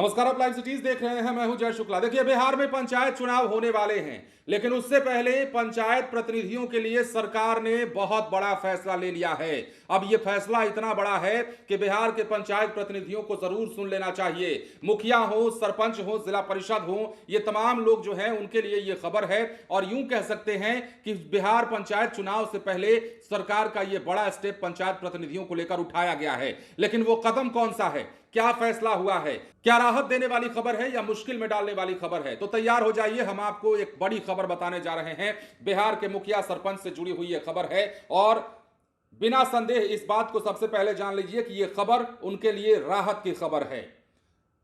नमस्कार, आप live cities देख रहे हैं। मैं हूं जय शुक्ला। देखिए, बिहार में पंचायत चुनाव होने वाले हैं, लेकिन उससे पहले पंचायत प्रतिनिधियों के लिए सरकार ने बहुत बड़ा फैसला ले लिया है। अब यह फैसला इतना बड़ा है कि बिहार के पंचायत प्रतिनिधियों को जरूर सुन लेना चाहिए। मुखिया हो, सरपंच हो, जिला परिषद हो, ये तमाम लोग जो हैं उनके लिए यह खबर है। और यूं कह सकते हैं कि बिहार पंचायत चुनाव से पहले सरकार का यह बड़ा स्टेप पंचायत प्रतिनिधियों को लेकर उठाया गया है। लेकिन वो कदम कौन सा है, क्या फैसला हुआ है, क्या राहत देने वाली खबर है या मुश्किल में डालने वाली खबर है, तो तैयार हो जाइए। हम आपको एक बड़ी खबर बताने जा रहे हैं। बिहार के मुखिया सरपंच से जुड़ी हुई यह खबर है और बिना संदेह इस बात को सबसे पहले जान लीजिए कि यह खबर उनके लिए राहत की खबर है।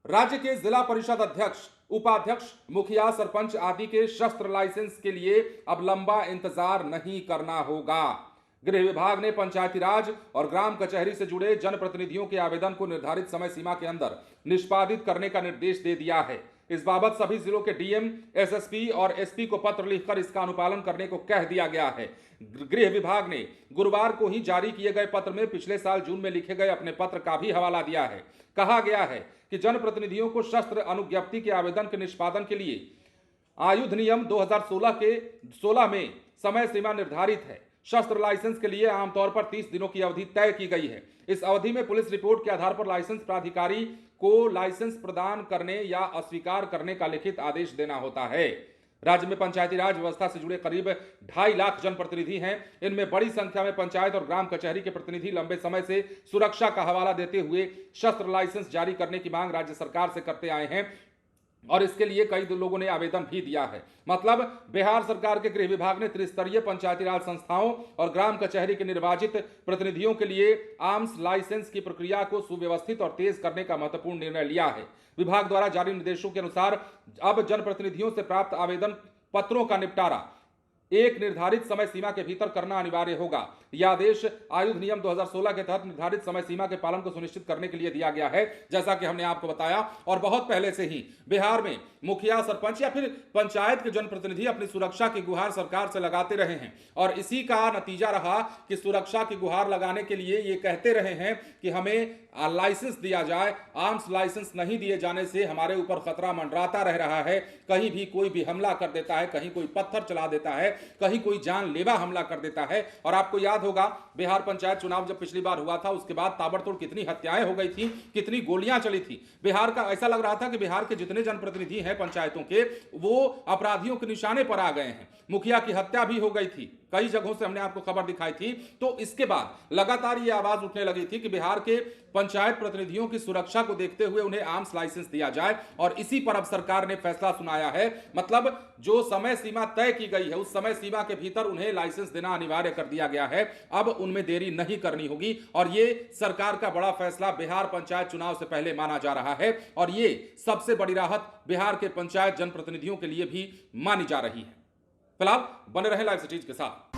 राज्य के जिला परिषद अध्यक्ष, उपाध्यक्ष, मुखिया, सरपंच आदि के शस्त्र लाइसेंस के लिए अब लंबा इंतजार नहीं करना होगा। गृह विभाग ने पंचायती राज और ग्राम कचहरी से जुड़े जनप्रतिनिधियों के आवेदन को निर्धारित समय सीमा के अंदर निष्पादित करने का निर्देश दे दिया है। इस बाबत सभी जिलों के डीएम, एसएसपी और एसपी को पत्र लिखकर इसका अनुपालन करने को कह दिया गया है। गृह विभाग ने गुरुवार को ही जारी किए गए पत्र में पिछले साल जून में लिखे गए अपने पत्र का भी हवाला दिया है। कहा गया है कि जनप्रतिनिधियों को शस्त्र अनुज्ञप्ति के आवेदन के निष्पादन के लिए आयु अधिनियम 2016 के 16 में समय सीमा निर्धारित है। शस्त्र लाइसेंस के लिए आमतौर पर 30 दिनों की अवधि तय की गई है। इस अवधि में पुलिस रिपोर्ट के आधार पर लाइसेंस प्राधिकारी को लाइसेंस प्रदान करने या अस्वीकार करने का लिखित आदेश देना होता है। राज्य में पंचायती राज व्यवस्था से जुड़े करीब 2.5 लाख जनप्रतिनिधि हैं। इनमें बड़ी संख्या में पंचायत और ग्राम कचहरी के प्रतिनिधि लंबे समय से सुरक्षा का हवाला देते हुए शस्त्र लाइसेंस जारी करने की मांग राज्य सरकार से करते आए हैं और इसके लिए कई लोगों ने आवेदन भी दिया है। मतलब बिहार सरकार के गृह विभाग ने त्रिस्तरीय पंचायती राज संस्थाओं और ग्राम कचहरी के निर्वाचित प्रतिनिधियों के लिए आर्म्स लाइसेंस की प्रक्रिया को सुव्यवस्थित और तेज करने का महत्वपूर्ण निर्णय लिया है। विभाग द्वारा जारी निर्देशों के अनुसार अब जनप्रतिनिधियों से प्राप्त आवेदन पत्रों का निपटारा एक निर्धारित समय सीमा के भीतर करना अनिवार्य होगा। यह आदेश आयु अधिनियम 2016 के तहत निर्धारित समय सीमा के पालन को सुनिश्चित करने के लिए दिया गया है, जैसा कि हमने आपको बताया। और बहुत पहले से ही बिहार में मुखिया, सरपंच या फिर पंचायत के जनप्रतिनिधि अपनी सुरक्षा की गुहार सरकार से लगाते रहे हैं और इसी का नतीजा रहा कि सुरक्षा की गुहार लगाने के लिए ये कहते रहे हैं कि हमें लाइसेंस दिया जाए। आर्म्स लाइसेंस नहीं दिए जाने से हमारे ऊपर खतरा मंडराता रह रहा है। कहीं भी कोई भी हमला कर देता है, कहीं कोई पत्थर चला देता है, कहीं कोई जानलेवा हमला कर देता है। और आपको याद होगा, बिहार पंचायत चुनाव जब पिछली बार हुआ था उसके बाद ताबड़तोड़ कितनी हत्याएं हो गई थी, कितनी गोलियां चली थी। बिहार का ऐसा लग रहा था कि बिहार के जितने जनप्रतिनिधि हैं पंचायतों के, वो अपराधियों के निशाने पर आ गए हैं। मुखिया की हत्या भी हो गई थी, कई जगहों से हमने आपको खबर दिखाई थी। तो इसके बाद लगातार ये आवाज उठने लगी थी कि बिहार के पंचायत प्रतिनिधियों की सुरक्षा को देखते हुए उन्हें आर्म्स लाइसेंस दिया जाए और इसी पर अब सरकार ने फैसला सुनाया है। मतलब जो समय सीमा तय की गई है उस समय सीमा के भीतर उन्हें लाइसेंस देना अनिवार्य कर दिया गया है। अब उनमें देरी नहीं करनी होगी और ये सरकार का बड़ा फैसला बिहार पंचायत चुनाव से पहले माना जा रहा है और ये सबसे बड़ी राहत बिहार के पंचायत जनप्रतिनिधियों के लिए भी मानी जा रही है। फिलहाल बने रहे लाइव सिटीज के साथ।